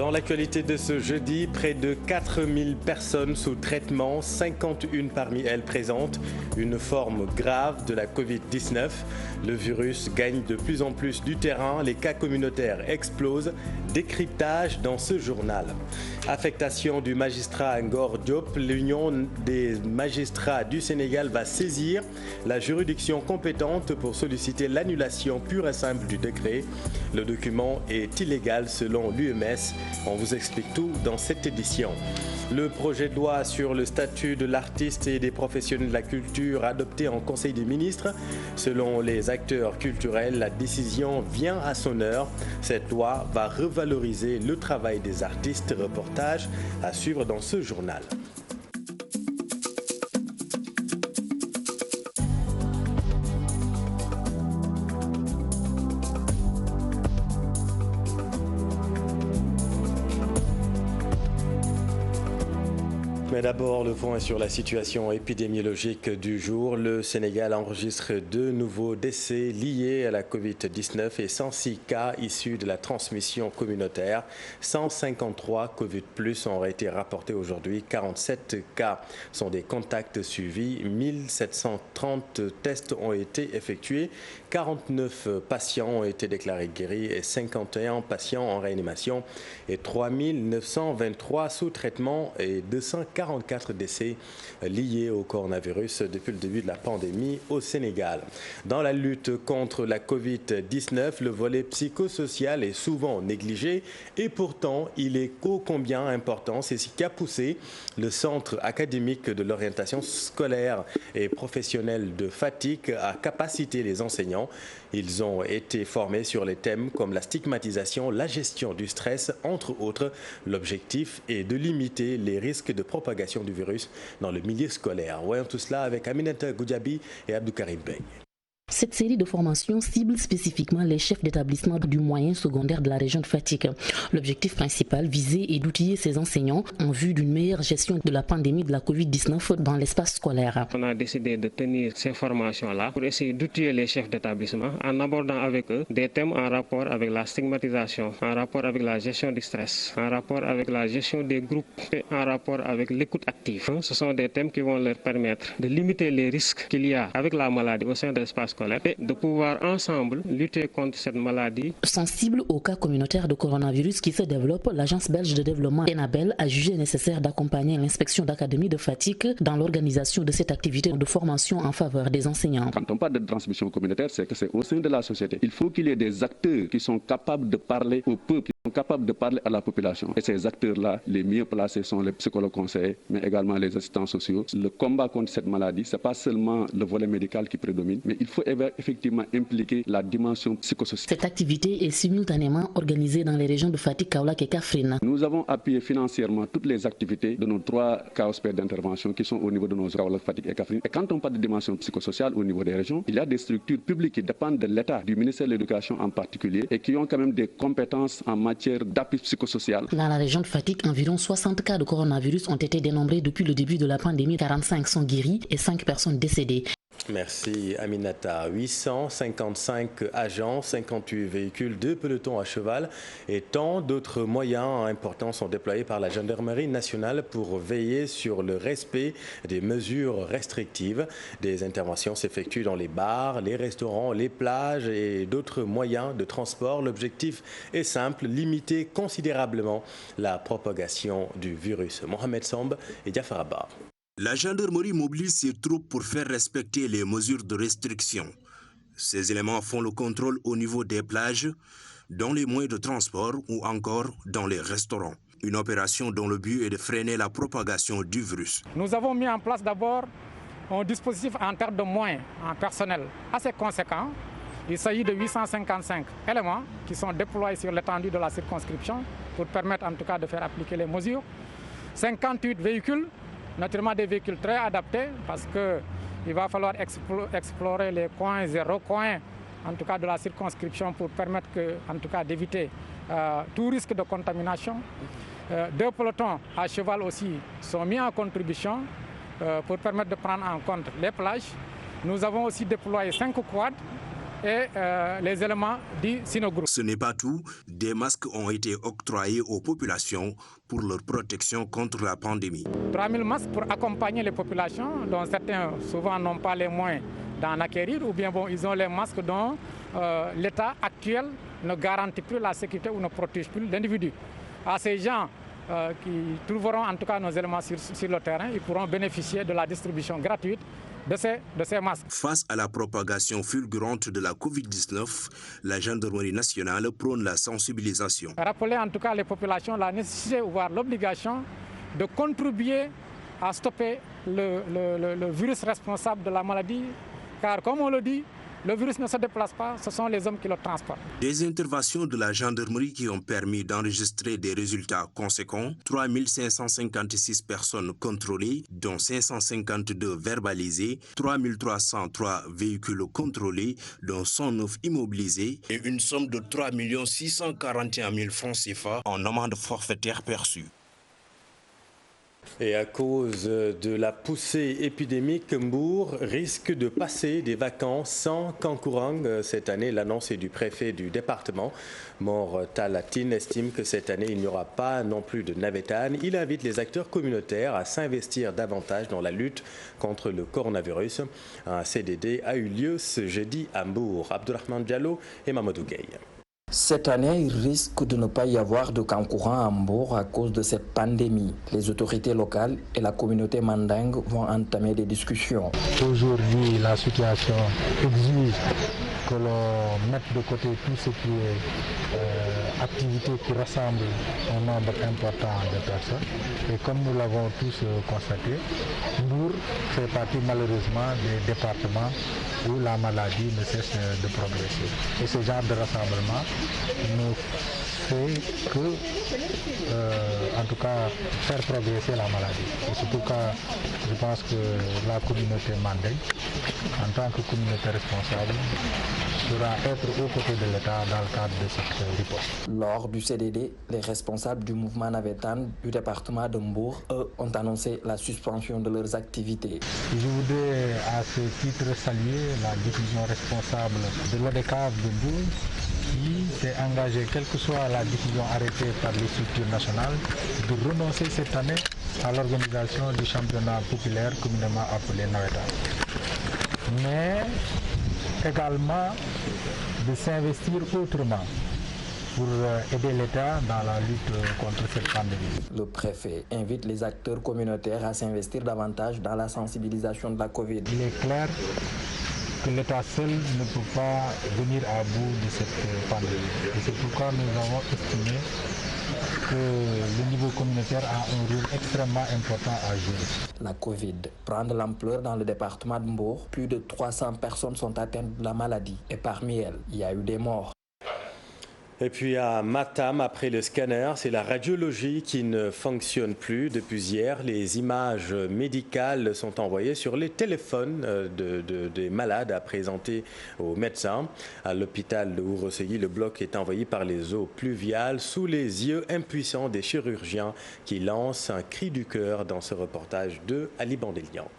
Dans l'actualité de ce jeudi, près de 4000 personnes sous traitement, 51 parmi elles présentent une forme grave de la Covid-19. Le virus gagne de plus en plus du terrain, les cas communautaires explosent. Décryptage dans ce journal. Affectation du magistrat Ngor Diop, l'Union des magistrats du Sénégal va saisir la juridiction compétente pour solliciter l'annulation pure et simple du décret. Le document est illégal selon l'UMS. On vous explique tout dans cette édition. Le projet de loi sur le statut de l'artiste et des professionnels de la culture adopté en Conseil des ministres. Selon les acteurs culturels, la décision vient à son heure. Cette loi va revaloriser le travail des artistes. Reportage à suivre dans ce journal. Mais d'abord, le point sur la situation épidémiologique du jour. Le Sénégal enregistre 2 nouveaux décès liés à la Covid-19 et 106 cas issus de la transmission communautaire. 153 Covid+ ont été rapportés aujourd'hui. 47 cas sont des contacts suivis. 1730 tests ont été effectués. 49 patients ont été déclarés guéris et 51 patients en réanimation et 3923 sous traitement et 244 décès liés au coronavirus depuis le début de la pandémie au Sénégal. Dans la lutte contre la Covid-19, le volet psychosocial est souvent négligé et pourtant il est ô combien important. C'est ce qui a poussé le Centre académique de l'orientation scolaire et professionnelle de Fatick à capaciter les enseignants. Ils ont été formés sur les thèmes comme la stigmatisation, la gestion du stress, entre autres. L'objectif est de limiter les risques de propagation du virus dans le milieu scolaire. Voyons tout cela avec Aminata Goudiaby et Abdou Karim Bey. Cette série de formations cible spécifiquement les chefs d'établissement du moyen secondaire de la région de Fatick. L'objectif principal visé est d'outiller ces enseignants en vue d'une meilleure gestion de la pandémie de la Covid-19 dans l'espace scolaire. On a décidé de tenir ces formations-là pour essayer d'outiller les chefs d'établissement en abordant avec eux des thèmes en rapport avec la stigmatisation, en rapport avec la gestion du stress, en rapport avec la gestion des groupes et en rapport avec l'écoute active. Ce sont des thèmes qui vont leur permettre de limiter les risques qu'il y a avec la maladie au sein de l'espace scolaire et de pouvoir ensemble lutter contre cette maladie. Sensible au cas communautaire de coronavirus qui se développe, l'agence belge de développement ENABEL a jugé nécessaire d'accompagner l'inspection d'académie de Fatick dans l'organisation de cette activité de formation en faveur des enseignants. Quand on parle de transmission communautaire, c'est que c'est au sein de la société. Il faut qu'il y ait des acteurs qui sont capables de parler au peuple, qui sont capables de parler à la population. Et ces acteurs-là, les mieux placés sont les psychologues conseillers, mais également les assistants sociaux. Le combat contre cette maladie, ce n'est pas seulement le volet médical qui prédomine, mais il faut effectivement impliquer la dimension psychosociale. Cette activité est simultanément organisée dans les régions de Fatick, Kaolack et Kaffrine. Nous avons appuyé financièrement toutes les activités de nos 3 KOSP d'intervention qui sont au niveau de nos Kaolack, Fatick et Kaffrine. Et quand on parle de dimension psychosociale au niveau des régions, il y a des structures publiques qui dépendent de l'État, du ministère de l'Éducation en particulier, et qui ont quand même des compétences en matière d'appui psychosocial. Dans la région de Fatick, environ 60 cas de coronavirus ont été dénombrés depuis le début de la pandémie. 45 sont guéris et 5 personnes décédées. Merci Aminata. 855 agents, 58 véhicules, 2 pelotons à cheval et tant d'autres moyens importants sont déployés par la gendarmerie nationale pour veiller sur le respect des mesures restrictives. Des interventions s'effectuent dans les bars, les restaurants, les plages et d'autres moyens de transport. L'objectif est simple, limiter considérablement la propagation du virus. Mohamed Samb et Jafar Abba. La gendarmerie mobilise ses troupes pour faire respecter les mesures de restriction. Ces éléments font le contrôle au niveau des plages, dans les moyens de transport ou encore dans les restaurants. Une opération dont le but est de freiner la propagation du virus. Nous avons mis en place d'abord un dispositif en termes de moyens, en personnel assez conséquent. Il s'agit de 855 éléments qui sont déployés sur l'étendue de la circonscription pour permettre en tout cas de faire appliquer les mesures. 58 véhicules. Naturellement des véhicules très adaptés parce qu'il va falloir explorer les coins et recoins en tout cas de la circonscription pour permettre en tout cas d'éviter tout risque de contamination. 2 pelotons à cheval aussi sont mis en contribution pour permettre de prendre en compte les plages. Nous avons aussi déployé 5 quads et les éléments du Sinogroup. Ce n'est pas tout. Des masques ont été octroyés aux populations pour leur protection contre la pandémie. 3000 masques pour accompagner les populations, dont certains souvent n'ont pas les moyens d'en acquérir, ou bien ils ont les masques dont l'État actuel ne garantit plus la sécurité ou ne protège plus l'individu. À ces gens qui trouveront en tout cas nos éléments sur le terrain, ils pourront bénéficier de la distribution gratuite de ces masques. Face à la propagation fulgurante de la Covid-19, la gendarmerie nationale prône la sensibilisation. Rappeler en tout cas les populations la nécessité, voire l'obligation de contribuer à stopper le virus responsable de la maladie, car comme on le dit, le virus ne se déplace pas, ce sont les hommes qui le transportent. Des interventions de la gendarmerie qui ont permis d'enregistrer des résultats conséquents. 3556 personnes contrôlées, dont 552 verbalisées, 3303 véhicules contrôlés, dont 109 immobilisés, et une somme de 3 641 000 francs CFA en amende forfaitaire perçue. Et à cause de la poussée épidémique, Mbour risque de passer des vacances sans kangourang cette année. L'annonce est du préfet du département. Mor Talatine estime que cette année, il n'y aura pas non plus de navétane. Il invite les acteurs communautaires à s'investir davantage dans la lutte contre le coronavirus. Un CDD a eu lieu ce jeudi à Mbour. Abdourahmane Diallo et Mamadou Gueye. Cette année, il risque de ne pas y avoir de kangourang à Mbour à cause de cette pandémie. Les autorités locales et la communauté mandingue vont entamer des discussions. Aujourd'hui, la situation exige que l'on mette de côté tout ce qui est activité qui rassemble un nombre important de personnes. Et comme nous l'avons tous constaté, Mbour fait partie malheureusement des départements où la maladie ne cesse de progresser. Et ce genre de rassemblement ne fait que, en tout cas, faire progresser la maladie. Et c'est pourquoi je pense que la communauté mandingue, en tant que communauté responsable, devra être aux côtés de l'État dans le cadre de cette riposte. Lors du CDD, les responsables du mouvement navétane du département de Mbour, eux, ont annoncé la suspension de leurs activités. Je voudrais à ce titre saluer la décision responsable de l'ODCAV de Mbour qui s'est engagé, quelle que soit la décision arrêtée par les structures nationales, de renoncer cette année à l'organisation du championnat populaire communément appelé navétane. Mais également de s'investir autrement pour aider l'État dans la lutte contre cette pandémie. Le préfet invite les acteurs communautaires à s'investir davantage dans la sensibilisation de la Covid. Il est clair que l'État seul ne peut pas venir à bout de cette pandémie. Et c'est pourquoi nous avons estimé que le niveau communautaire a un rôle extrêmement important à jouer. La Covid prend de l'ampleur dans le département de Mbour. Plus de 300 personnes sont atteintes de la maladie et parmi elles, il y a eu des morts. Et puis à Matam, après le scanner, c'est la radiologie qui ne fonctionne plus. Depuis hier, les images médicales sont envoyées sur les téléphones des malades à présenter aux médecins. À l'hôpital de Ourossegui, le bloc est envoyé par les eaux pluviales sous les yeux impuissants des chirurgiens qui lancent un cri du cœur dans ce reportage de Ali Bandeliank.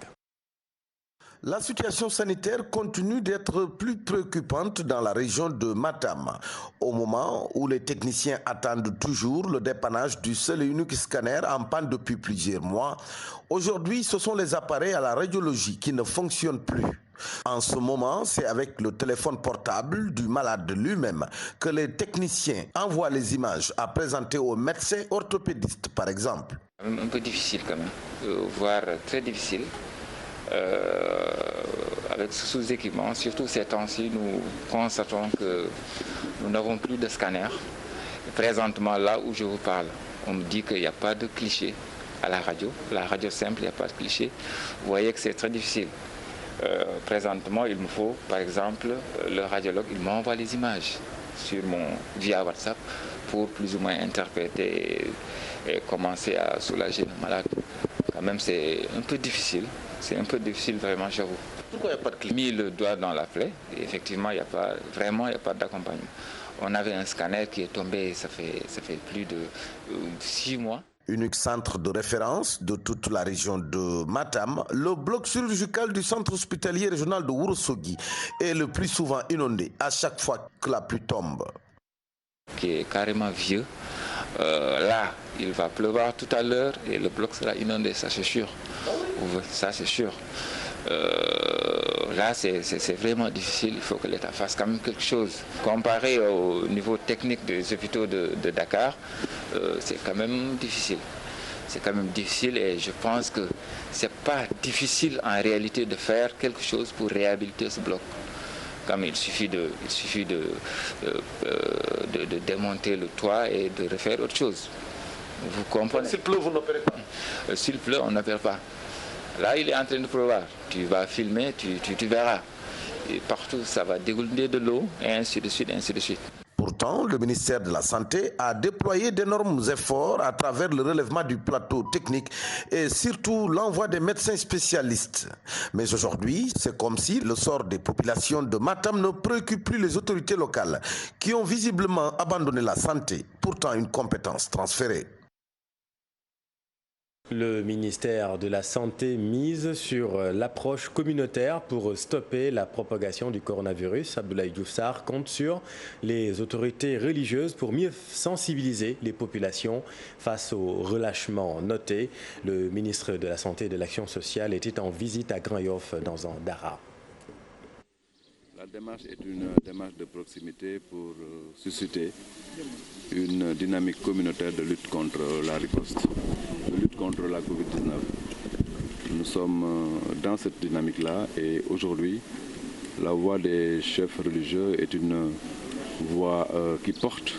La situation sanitaire continue d'être plus préoccupante dans la région de Matam, au moment où les techniciens attendent toujours le dépannage du seul et unique scanner en panne depuis plusieurs mois. Aujourd'hui, ce sont les appareils à la radiologie qui ne fonctionnent plus. En ce moment, c'est avec le téléphone portable du malade lui-même que les techniciens envoient les images à présenter aux médecins orthopédistes, par exemple. Un peu difficile quand même, voire très difficile. Avec ce sous-équipement, surtout ces temps-ci, nous constatons que nous n'avons plus de scanner. Présentement, là où je vous parle, on me dit qu'il n'y a pas de cliché à la radio simple, il n'y a pas de cliché. Vous voyez que c'est très difficile. Présentement, il me faut, par exemple, le radiologue, il m'envoie les images via WhatsApp pour plus ou moins interpréter et commencer à soulager le malade. Quand même, c'est un peu difficile. C'est un peu difficile vraiment, j'avoue. Pourquoi il n'y a pas de cliché? Mis le doigt dans la plaie, et effectivement, il n'y a pas d'accompagnement. On avait un scanner qui est tombé, ça fait plus de 6 mois. Unique centre de référence de toute la région de Matam, le bloc chirurgical du centre hospitalier régional de Ourossogui est le plus souvent inondé à chaque fois que la pluie tombe. Qui est carrément vieux. Là, il va pleuvoir tout à l'heure et le bloc sera inondé, ça c'est sûr. Ça c'est sûr. Là, c'est vraiment difficile. Il faut que l'État fasse quand même quelque chose. Comparé au niveau technique des hôpitaux de Dakar, c'est quand même difficile. C'est quand même difficile et je pense que c'est pas difficile en réalité de faire quelque chose pour réhabiliter ce bloc. Comme il suffit de démonter le toit et de refaire autre chose. Vous comprenez? S'il pleut, vous n'opérez pas? S'il pleut, on n'opère pas. Là, il est en train de pleuvoir. Tu vas filmer, tu verras. Et partout, ça va dégouler de l'eau, et ainsi de suite, ainsi de suite. Pourtant, le ministère de la Santé a déployé d'énormes efforts à travers le relèvement du plateau technique et surtout l'envoi des médecins spécialistes. Mais aujourd'hui, c'est comme si le sort des populations de Matam ne préoccupe plus les autorités locales qui ont visiblement abandonné la santé, pourtant une compétence transférée. Le ministère de la Santé mise sur l'approche communautaire pour stopper la propagation du coronavirus. Abdoulaye Diouf Sarr compte sur les autorités religieuses pour mieux sensibiliser les populations face au relâchement noté. Le ministre de la Santé et de l'Action sociale était en visite à Grand-Yoff dans un dara. La démarche est une démarche de proximité pour susciter une dynamique communautaire de lutte contre la riposte, de lutte contre la Covid-19. Nous sommes dans cette dynamique-là et aujourd'hui, la voix des chefs religieux est une voix qui porte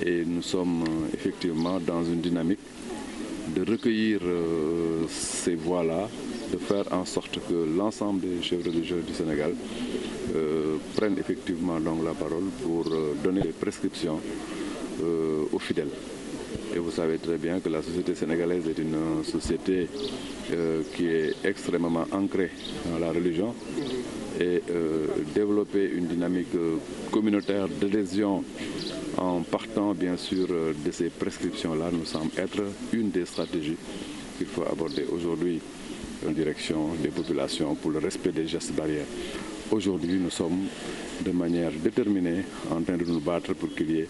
et nous sommes effectivement dans une dynamique de recueillir ces voix-là, de faire en sorte que l'ensemble des chefs religieux du Sénégal prennent effectivement donc la parole pour donner des prescriptions aux fidèles. Et vous savez très bien que la société sénégalaise est une société qui est extrêmement ancrée dans la religion et développer une dynamique communautaire d'adhésion en partant bien sûr de ces prescriptions-là nous semble être une des stratégies qu'il faut aborder aujourd'hui en direction des populations pour le respect des gestes barrières. Aujourd'hui, nous sommes de manière déterminée en train de nous battre pour qu'il y ait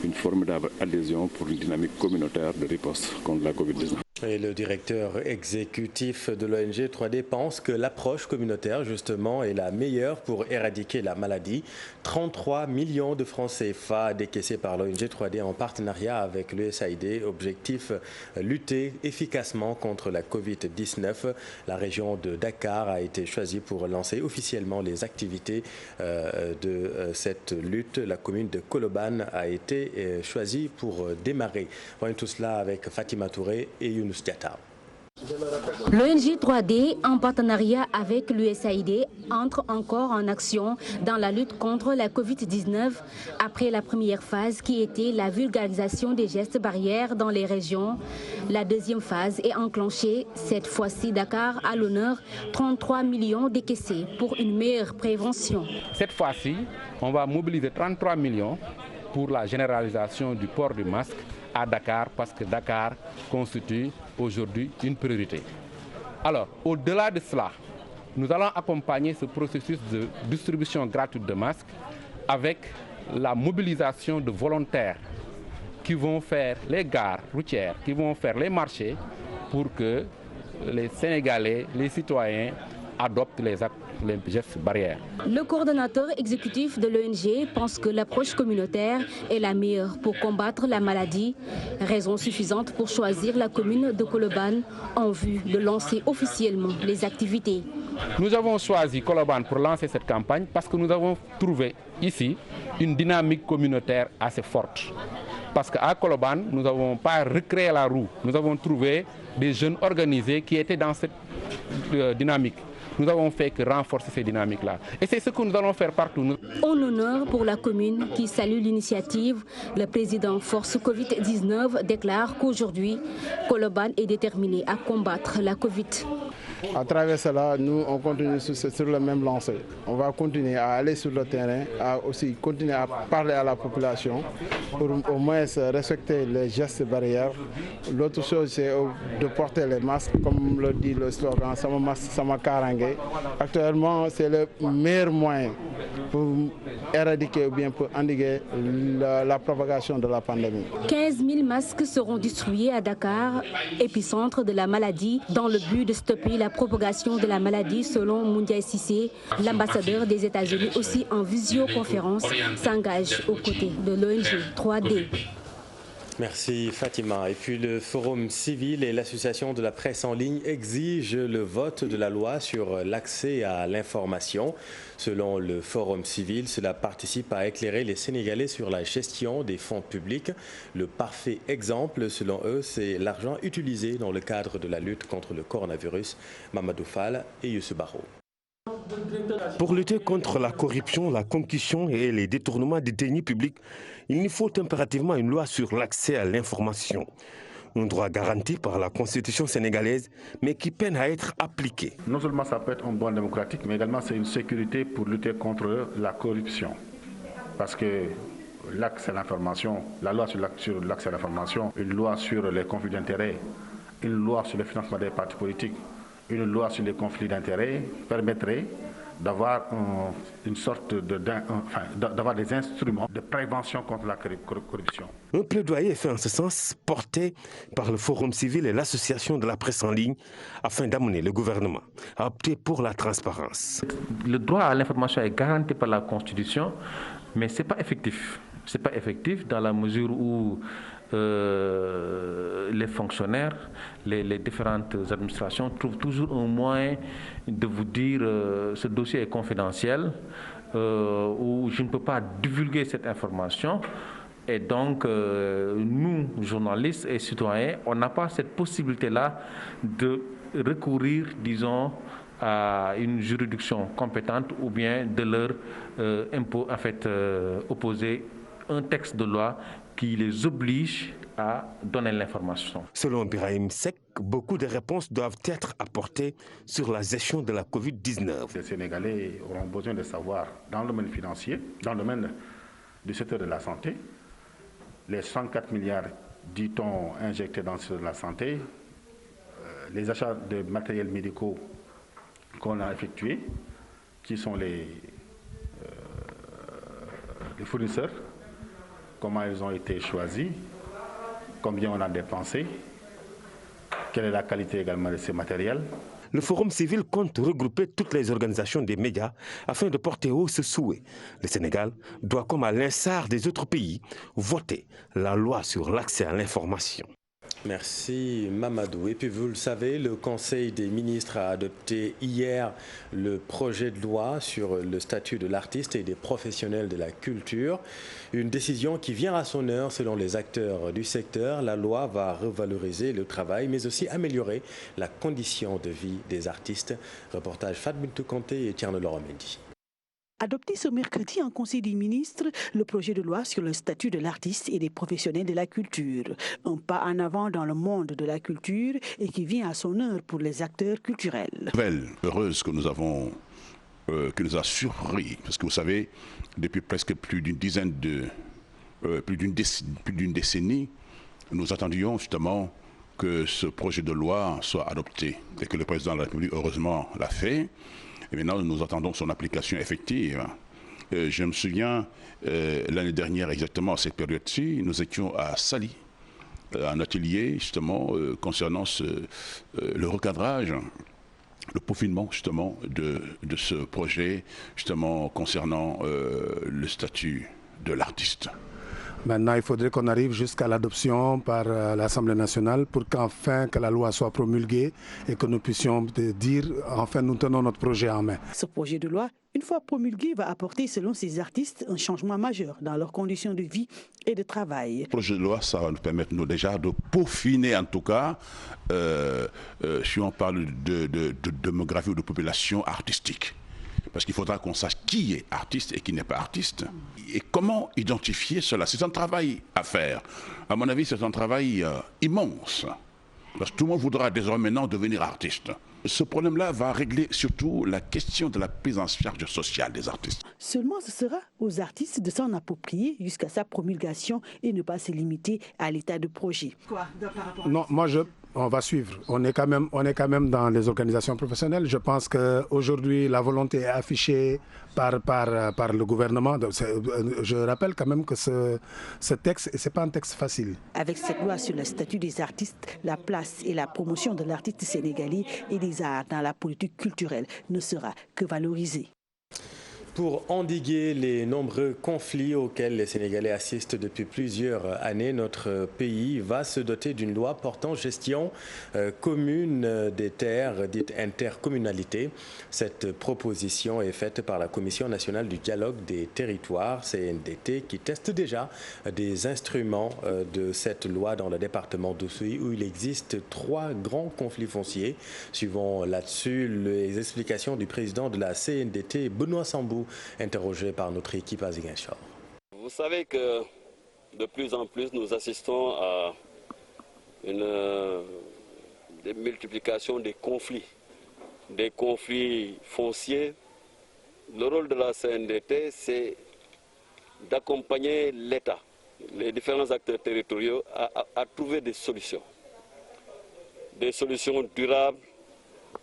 une formidable adhésion pour une dynamique communautaire de riposte contre la Covid-19. Et le directeur exécutif de l'ONG 3D pense que l'approche communautaire, justement, est la meilleure pour éradiquer la maladie. 33 millions de francs CFA décaissés par l'ONG 3D en partenariat avec l'USAID. Objectif, lutter efficacement contre la Covid-19. La région de Dakar a été choisie pour lancer officiellement les activités de cette lutte. La commune de Colobane a été choisie pour démarrer. Voyons tout cela avec Fatima Touré et Younous Diatta. L'ONG 3D, en partenariat avec l'USAID, entre encore en action dans la lutte contre la Covid-19 après la première phase qui était la vulgarisation des gestes barrières dans les régions. La deuxième phase est enclenchée. Cette fois-ci, Dakar a l'honneur, 33 millions décaissés pour une meilleure prévention. Cette fois-ci, on va mobiliser 33 millions pour la généralisation du port du masque à Dakar parce que Dakar constitue aujourd'hui une priorité. Alors, au-delà de cela, nous allons accompagner ce processus de distribution gratuite de masques avec la mobilisation de volontaires qui vont faire les gares routières, qui vont faire les marchés pour que les Sénégalais, les citoyens adoptent les gestes barrières. Le coordonnateur exécutif de l'ONG pense que l'approche communautaire est la meilleure pour combattre la maladie, raison suffisante pour choisir la commune de Colobane en vue de lancer officiellement les activités. Nous avons choisi Colobane pour lancer cette campagne parce que nous avons trouvé ici une dynamique communautaire assez forte. Parce qu'à Colobane, nous n'avons pas recréé la roue, nous avons trouvé des jeunes organisés qui étaient dans cette dynamique. Nous avons fait que renforcer ces dynamiques-là. Et c'est ce que nous allons faire partout. En honneur pour la commune qui salue l'initiative, le président Force Covid-19 déclare qu'aujourd'hui, Colobane est déterminé à combattre la Covid. À travers cela, nous, on continue sur le même lancé. On va continuer à aller sur le terrain, à aussi continuer à parler à la population pour au moins respecter les gestes barrières. L'autre chose, c'est de porter les masques, comme le dit le slogan « Sama masque, sama karange ». Actuellement, c'est le meilleur moyen pour éradiquer ou bien pour endiguer la propagation de la pandémie. 15 000 masques seront distribués à Dakar, épicentre de la maladie, dans le but de stopper la propagation de la maladie selon Moundiaï Sissé. L'ambassadeur des États-Unis, aussi en visioconférence, s'engage aux côtés de l'ONG 3D. Merci Fatima. Et puis le Forum civil et l'Association de la presse en ligne exigent le vote de la loi sur l'accès à l'information. Selon le Forum civil, cela participe à éclairer les Sénégalais sur la gestion des fonds publics. Le parfait exemple, selon eux, c'est l'argent utilisé dans le cadre de la lutte contre le coronavirus. Mamadou Fall et Youssou Barro. Pour lutter contre la corruption, la concussion et les détournements des deniers publics, il nous faut impérativement une loi sur l'accès à l'information. Un droit garanti par la Constitution sénégalaise, mais qui peine à être appliqué. Non seulement ça peut être un bon démocratique, mais également c'est une sécurité pour lutter contre la corruption. Parce que l'accès à l'information, la loi sur l'accès à l'information, une loi sur les conflits d'intérêts, une loi sur le financement des partis politiques, une loi sur les conflits d'intérêts permettrait d'avoir une sorte d'avoir des instruments de prévention contre la corruption. Un plaidoyer est fait en ce sens, porté par le Forum civil et l'Association de la presse en ligne, afin d'amener le gouvernement à opter pour la transparence. Le droit à l'information est garanti par la Constitution, mais ce n'est pas effectif. Ce n'est pas effectif dans la mesure où les fonctionnaires, les différentes administrations trouvent toujours un moyen de vous dire ce dossier est confidentiel ou je ne peux pas divulguer cette information. Et donc, nous, journalistes et citoyens, on n'a pas cette possibilité-là de recourir, disons, à une juridiction compétente ou bien de leur opposer un texte de loi qui les oblige à donner l'information. Selon Birahim Seck, beaucoup de réponses doivent être apportées sur la gestion de la Covid-19. Les Sénégalais auront besoin de savoir, dans le domaine financier, dans le domaine du secteur de la santé, les 104 milliards, dit-on, injectés dans le secteur de la santé, les achats de matériels médicaux qu'on a effectués, qui sont les fournisseurs, comment ils ont été choisis, combien on a dépensé, quelle est la qualité également de ces matériels. Le Forum civil compte regrouper toutes les organisations des médias afin de porter haut ce souhait. Le Sénégal doit, comme à l'instar des autres pays, voter la loi sur l'accès à l'information. Merci Mamadou. Et puis vous le savez, le Conseil des ministres a adopté hier le projet de loi sur le statut de l'artiste et des professionnels de la culture. Une décision qui vient à son heure selon les acteurs du secteur. La loi va revaloriser le travail mais aussi améliorer la condition de vie des artistes. Reportage Fatbintou Kanté et Tierno Laurent Mendy. Adopté ce mercredi en Conseil des ministres, le projet de loi sur le statut de l'artiste et des professionnels de la culture. Un pas en avant dans le monde de la culture et qui vient à son heure pour les acteurs culturels. Nouvelle heureuse que nous avons, qui nous a surpris, parce que vous savez, depuis presque plus d'une décennie, nous attendions justement que ce projet de loi soit adopté et que le président de la République, heureusement, l'a fait. Et maintenant, nous attendons son application effective. Je me souviens, l'année dernière, exactement à cette période-ci, nous étions à Sali, un atelier justement concernant le recadrage, le peaufinement justement de ce projet, justement concernant le statut de l'artiste. Maintenant, il faudrait qu'on arrive jusqu'à l'adoption par l'Assemblée nationale pour qu'enfin que la loi soit promulguée et que nous puissions dire enfin nous tenons notre projet en main. Ce projet de loi, une fois promulgué, va apporter selon ces artistes un changement majeur dans leurs conditions de vie et de travail. Le projet de loi, ça va nous permettre déjà de peaufiner en tout cas, si on parle de démographie ou de population artistique. Parce qu'il faudra qu'on sache qui est artiste et qui n'est pas artiste. Et comment identifier cela? C'est un travail à faire. À mon avis, c'est un travail immense. Parce que tout le monde voudra désormais maintenant devenir artiste. Ce problème-là va régler surtout la question de la prise en charge sociale des artistes. Seulement, ce sera aux artistes de s'en approprier jusqu'à sa promulgation et ne pas se limiter à l'état de projet. Non, on va suivre. On est quand même dans les organisations professionnelles. Je pense qu'aujourd'hui, la volonté est affichée par le gouvernement. Je rappelle quand même que ce texte, ce n'est pas un texte facile. Avec cette loi sur le statut des artistes, la place et la promotion de l'artiste sénégalais et des arts dans la politique culturelle ne sera que valorisée. Pour endiguer les nombreux conflits auxquels les Sénégalais assistent depuis plusieurs années, notre pays va se doter d'une loi portant gestion commune des terres, dite intercommunalité. Cette proposition est faite par la Commission nationale du dialogue des territoires, CNDT, qui teste déjà des instruments de cette loi dans le département d'Oussouye, où il existe 3 grands conflits fonciers. Suivons là-dessus les explications du président de la CNDT, Benoît Sambou, interrogé par notre équipe à Ziguinchor. Vous savez que de plus en plus nous assistons à une multiplication des conflits fonciers. Le rôle de la CNDT, c'est d'accompagner l'État, les différents acteurs territoriaux à trouver des solutions durables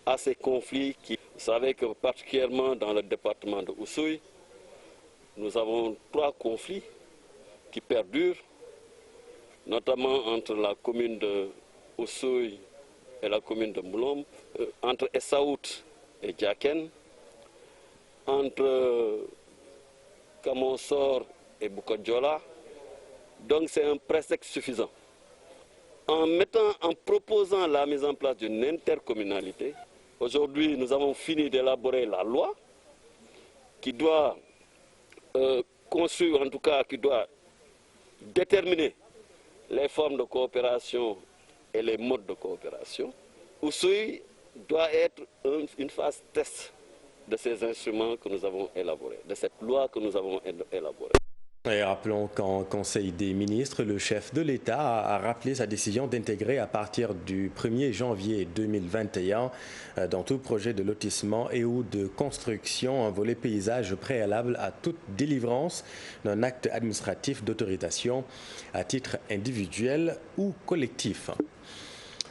à ces conflits qui, vous savez que particulièrement dans le département de Oussouye, nous avons 3 conflits qui perdurent, notamment entre la commune de Oussouye et la commune de Moulom, entre Essaout et Diaken, entre Kamonsor et Boukodjola. Donc c'est un prétexte suffisant. En proposant la mise en place d'une intercommunalité, aujourd'hui nous avons fini d'élaborer la loi qui doit construire, en tout cas qui doit déterminer les formes de coopération et les modes de coopération. Oussouye doit être une phase test de ces instruments que nous avons élaborés, de cette loi que nous avons élaborée. Et rappelons qu'en Conseil des ministres, le chef de l'État a rappelé sa décision d'intégrer à partir du 1er janvier 2021 dans tout projet de lotissement et ou de construction un volet paysage préalable à toute délivrance d'un acte administratif d'autorisation à titre individuel ou collectif.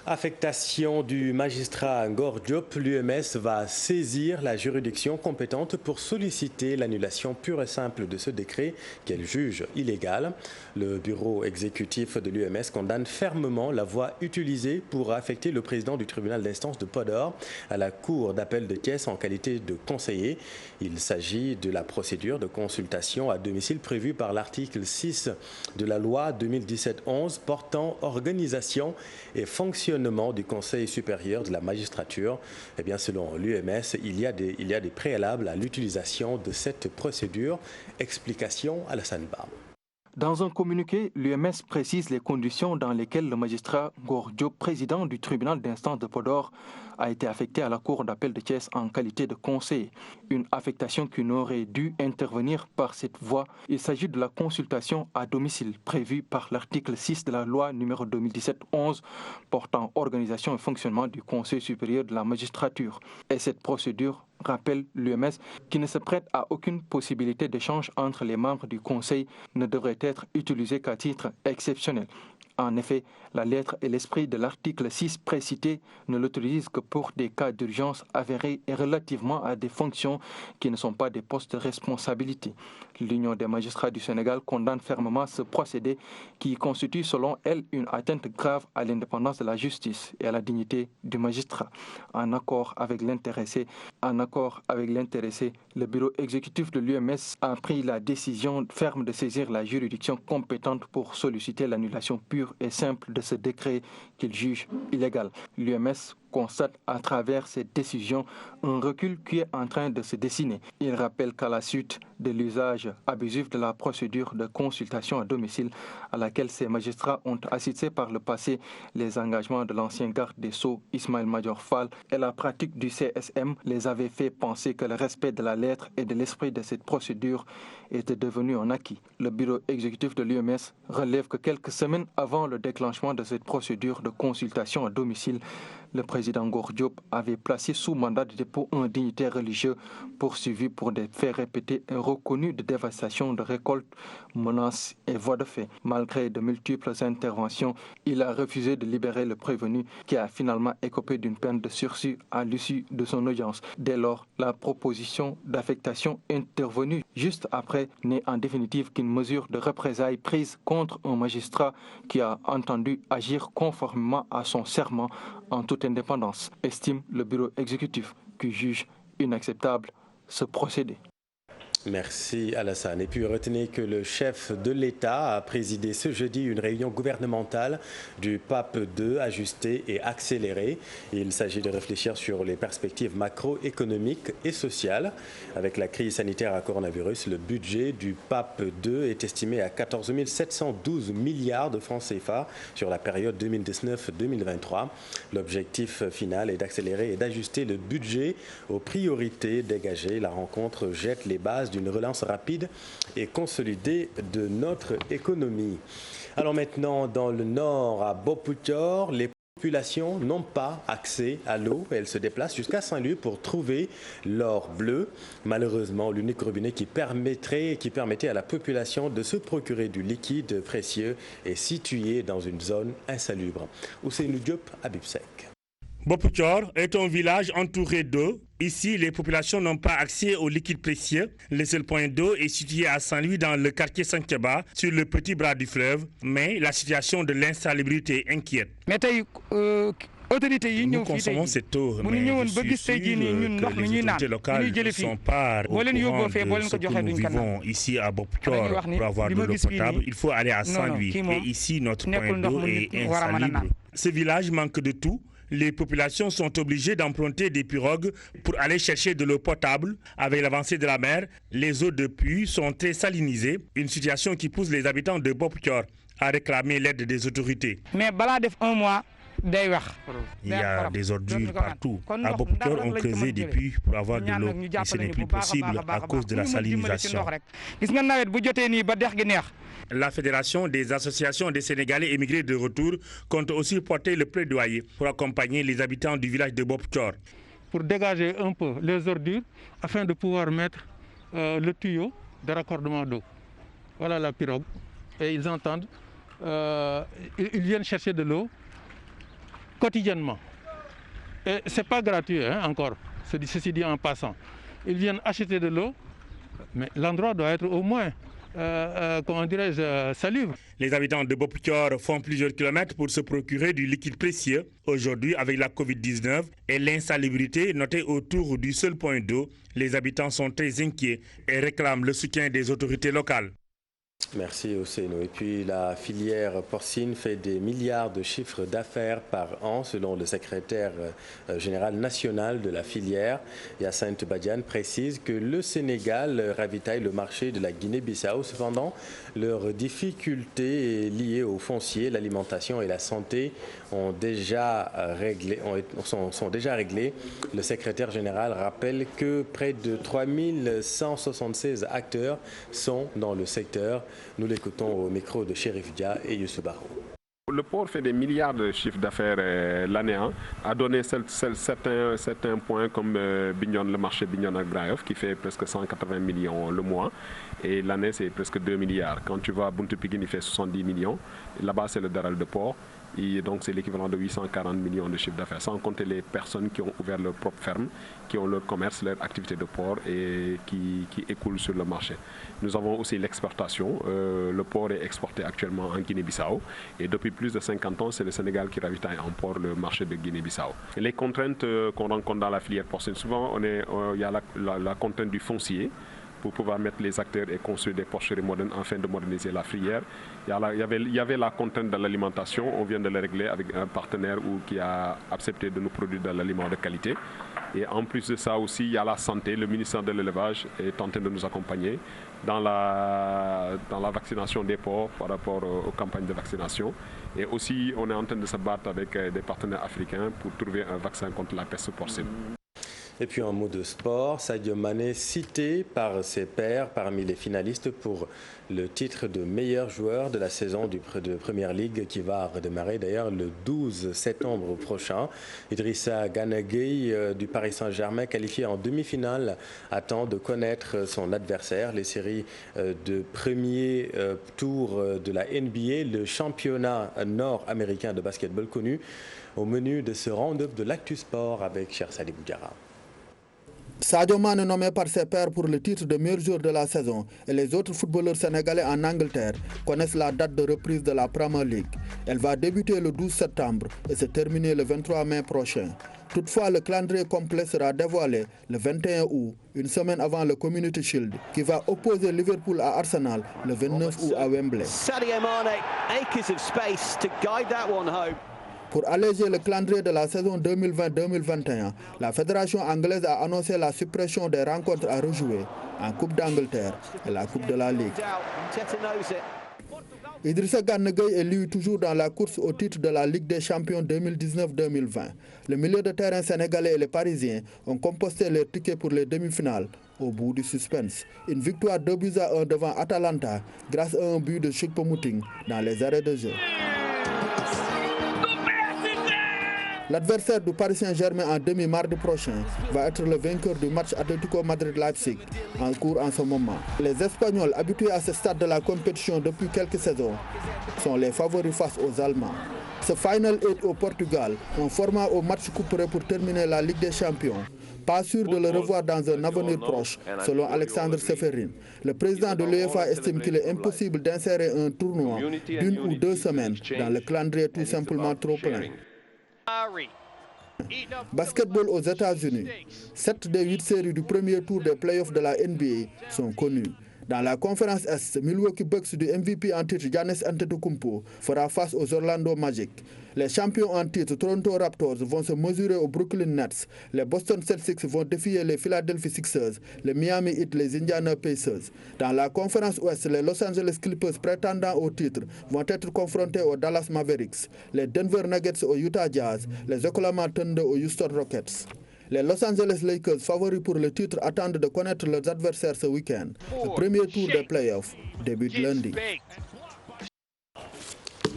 Affectation du magistrat Ngor Diop, l'UMS va saisir la juridiction compétente pour solliciter l'annulation pure et simple de ce décret qu'elle juge illégal. Le bureau exécutif de l'UMS condamne fermement la voie utilisée pour affecter le président du tribunal d'instance de Podor à la cour d'appel de Thiès en qualité de conseiller. Il s'agit de la procédure de consultation à domicile prévue par l'article 6 de la loi 2017-11 portant organisation et fonctionnement du Conseil supérieur de la magistrature. Eh bien, selon l'UMS, il y a des préalables à l'utilisation de cette procédure. Explication à Alassane Ba. Dans un communiqué, l'UMS précise les conditions dans lesquelles le magistrat Ngor Diop, président du tribunal d'instance de Podor, a été affecté à la cour d'appel de Thiès en qualité de conseiller. Une affectation qui n'aurait dû intervenir par cette voie. Il s'agit de la consultation à domicile prévue par l'article 6 de la loi numéro 2017-11 portant organisation et fonctionnement du Conseil supérieur de la magistrature. Et cette procédure rappelle l'UMS qui ne se prête à aucune possibilité d'échange entre les membres du Conseil ne devrait être utilisée qu'à titre exceptionnel. En effet, la lettre et l'esprit de l'article 6 précité ne l'autorisent que pour des cas d'urgence avérés et relativement à des fonctions qui ne sont pas des postes de responsabilité. L'Union des magistrats du Sénégal condamne fermement ce procédé qui constitue selon elle une atteinte grave à l'indépendance de la justice et à la dignité du magistrat. En accord avec l'intéressé, le bureau exécutif de l'UMS a pris la décision ferme de saisir la juridiction compétente pour solliciter l'annulation pure et simple de ce décret qu'il juge illégal. L'UMS constate à travers cette décision un recul qui est en train de se dessiner. Il rappelle qu'à la suite de l'usage abusif de la procédure de consultation à domicile à laquelle ces magistrats ont assisté par le passé, les engagements de l'ancien garde des Sceaux Ismaël Madior Fall et la pratique du CSM les avaient fait penser que le respect de la lettre et de l'esprit de cette procédure était devenu un acquis. Le bureau exécutif de l'UMS relève que quelques semaines avant le déclenchement de cette procédure de consultation à domicile, Le président Ngor Diop avait placé sous mandat de dépôt un dignitaire religieux poursuivi pour des faits répétés et reconnus de dévastation de récoltes, menaces et voies de fait. Malgré de multiples interventions, il a refusé de libérer le prévenu qui a finalement écopé d'une peine de sursis à l'issue de son audience. Dès lors, la proposition d'affectation intervenue juste après n'est en définitive qu'une mesure de représailles prise contre un magistrat qui a entendu agir conformément à son serment en toute indépendance, estime le bureau exécutif qui juge inacceptable ce procédé. Merci Alassane. Et puis retenez que le chef de l'État a présidé ce jeudi une réunion gouvernementale du PAP 2 ajustée et accélérée. Il s'agit de réfléchir sur les perspectives macroéconomiques et sociales. Avec la crise sanitaire à coronavirus, le budget du PAP 2 est estimé à 14 712 milliards de francs CFA sur la période 2019-2023. L'objectif final est d'accélérer et d'ajuster le budget aux priorités dégagées. La rencontre jette les bases d'une relance rapide et consolidée de notre économie. Alors maintenant, dans le nord, à Boputor, les populations n'ont pas accès à l'eau. Elles se déplacent jusqu'à Saint-Louis pour trouver l'or bleu. Malheureusement, l'unique robinet qui permettait à la population de se procurer du liquide précieux est situé dans une zone insalubre. Ousseynou Diop, Abibsek. Boputor est un village entouré d'eau. Ici, les populations n'ont pas accès au liquide précieux. Le seul point d'eau est situé à Saint-Louis dans le quartier Sankeba, sur le petit bras du fleuve. Mais la situation de l'insalubrité inquiète. Nous consommons cette eau, mais je suis sûr que les autorités locales sont pas au courant de ce que nous vivons ici à Boputor. Pour avoir de l'eau potable, il faut aller à Saint-Louis. Et ici, notre point d'eau est insalubre. Ce village manque de tout. Les populations sont obligées d'emprunter des pirogues pour aller chercher de l'eau potable. Avec l'avancée de la mer, les eaux de puits sont très salinisées, une situation qui pousse les habitants de Boputor à réclamer l'aide des autorités. Mais balade un mois. Il y a des ordures partout. À Boputor, on creusait des puits pour avoir de l'eau, mais ce n'est plus possible à cause de la salinisation. La Fédération des associations des Sénégalais émigrés de retour compte aussi porter le plaidoyer pour accompagner les habitants du village de Boputor. Pour dégager un peu les ordures afin de pouvoir mettre le tuyau de raccordement d'eau. Voilà la pirogue. Et ils entendent, ils viennent chercher de l'eau quotidiennement. Et ce n'est pas gratuit encore, ceci dit en passant. Ils viennent acheter de l'eau, mais l'endroit doit être au moins salubre. Les habitants de Boputor font plusieurs kilomètres pour se procurer du liquide précieux. Aujourd'hui, avec la Covid-19 et l'insalubrité notée autour du seul point d'eau, les habitants sont très inquiets et réclament le soutien des autorités locales. Merci Ousseynou. Et puis la filière porcine fait des milliards de chiffres d'affaires par an selon le secrétaire général national de la filière. Hyacinthe Badiane précise que le Sénégal ravitaille le marché de la Guinée-Bissau. Cependant, leurs difficultés liées au foncier, l'alimentation et la santé sont déjà réglées. Le secrétaire général rappelle que près de 3176 acteurs sont dans le secteur. Nous l'écoutons au micro de Chérif Dia et Youssou Barou. Le port fait des milliards de chiffres d'affaires l'année, a donné certains points comme Bignone, le marché Bignone-Agraïov qui fait presque 180 millions le mois et l'année c'est presque 2 milliards. Quand tu vas à Buntu-Pigine, il fait 70 millions. Là-bas c'est le Daral de port. Et donc c'est l'équivalent de 840 millions de chiffre d'affaires, sans compter les personnes qui ont ouvert leur propre ferme, qui ont leur commerce, leur activité de port et qui écoulent sur le marché. Nous avons aussi l'exportation. Le port est exporté actuellement en Guinée-Bissau et depuis plus de 50 ans, c'est le Sénégal qui ravitaille en port le marché de Guinée-Bissau. Les contraintes qu'on rencontre dans la filière porcine, souvent il y a la contrainte du foncier pour pouvoir mettre les acteurs et construire des porcheries modernes afin de moderniser la filière. Il y avait la contrainte de l'alimentation, on vient de le régler avec un partenaire qui a accepté de nous produire de l'aliment de qualité. Et en plus de ça aussi, il y a la santé. Le ministère de l'élevage est en train de nous accompagner dans la vaccination des porcs par rapport aux campagnes de vaccination. Et aussi, on est en train de se battre avec des partenaires africains pour trouver un vaccin contre la peste porcine. Et puis un mot de sport, Sadio Mané cité par ses pairs parmi les finalistes pour le titre de meilleur joueur de la saison de Première Ligue qui va redémarrer d'ailleurs le 12 septembre prochain. Idrissa Gana Gueye du Paris Saint-Germain, qualifié en demi-finale, attend de connaître son adversaire. Les séries de premier tour de la NBA, le championnat nord-américain de basketball connu, au menu de ce round-up de l'Actu Sport avec Cher Sali Boudjara. Sadio Mané nommé par ses pairs pour le titre de meilleur joueur de la saison et les autres footballeurs sénégalais en Angleterre connaissent la date de reprise de la Premier League. Elle va débuter le 12 septembre et se terminer le 23 mai prochain. Toutefois, le calendrier complet sera dévoilé le 21 août, une semaine avant le Community Shield, qui va opposer Liverpool à Arsenal le 29 août à Wembley. Sadio Mané, acres of space to guide that one home. Pour alléger le calendrier de la saison 2020-2021, la Fédération anglaise a annoncé la suppression des rencontres à rejouer en Coupe d'Angleterre et la Coupe de la Ligue. Idrissa Gana Gueye est lui toujours dans la course au titre de la Ligue des Champions 2019-2020. Le milieu de terrain sénégalais et les Parisiens ont composté leurs tickets pour les demi-finales au bout du suspense. Une victoire 2-1 devant Atalanta grâce à un but de Choupo-Moting dans les arrêts de jeu. L'adversaire du Paris Saint-Germain en demi-mardi prochain va être le vainqueur du match Atlético Madrid-Leipzig en cours en ce moment. Les Espagnols, habitués à ce stade de la compétition depuis quelques saisons, sont les favoris face aux Allemands. Ce Final 8 au Portugal, un format au match couperé pour terminer la Ligue des Champions. Pas sûr de le revoir dans un avenir proche, selon Alexandre Seferin. Le président de l'UEFA estime qu'il est impossible d'insérer un tournoi d'une ou 2 semaines dans le calendrier tout simplement trop plein. Basketball aux États-Unis. 7 des 8 séries du premier tour des playoffs de la NBA sont connues. Dans la conférence Est, Milwaukee Bucks du MVP en titre Giannis Antetokounmpo fera face aux Orlando Magic. Les champions en titre Toronto Raptors vont se mesurer aux Brooklyn Nets. Les Boston Celtics vont défier les Philadelphia Sixers, les Miami Heat, les Indiana Pacers. Dans la conférence Ouest, les Los Angeles Clippers prétendants au titre vont être confrontés aux Dallas Mavericks, les Denver Nuggets aux Utah Jazz, les Oklahoma Thunder aux Houston Rockets. Les Los Angeles Lakers, favoris pour le titre, attendent de connaître leurs adversaires ce week-end. Le premier tour des playoffs débute lundi.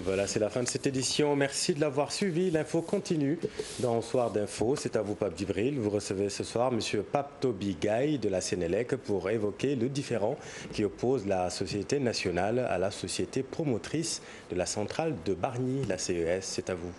Voilà, c'est la fin de cette édition. Merci de l'avoir suivi. L'info continue dans Soir d'Info. C'est à vous, Pape Djibril. Vous recevez ce soir M. Pape Toby Gaye de la Sénélec pour évoquer le différend qui oppose la Société nationale à la société promotrice de la centrale de Bargny, la CES. C'est à vous.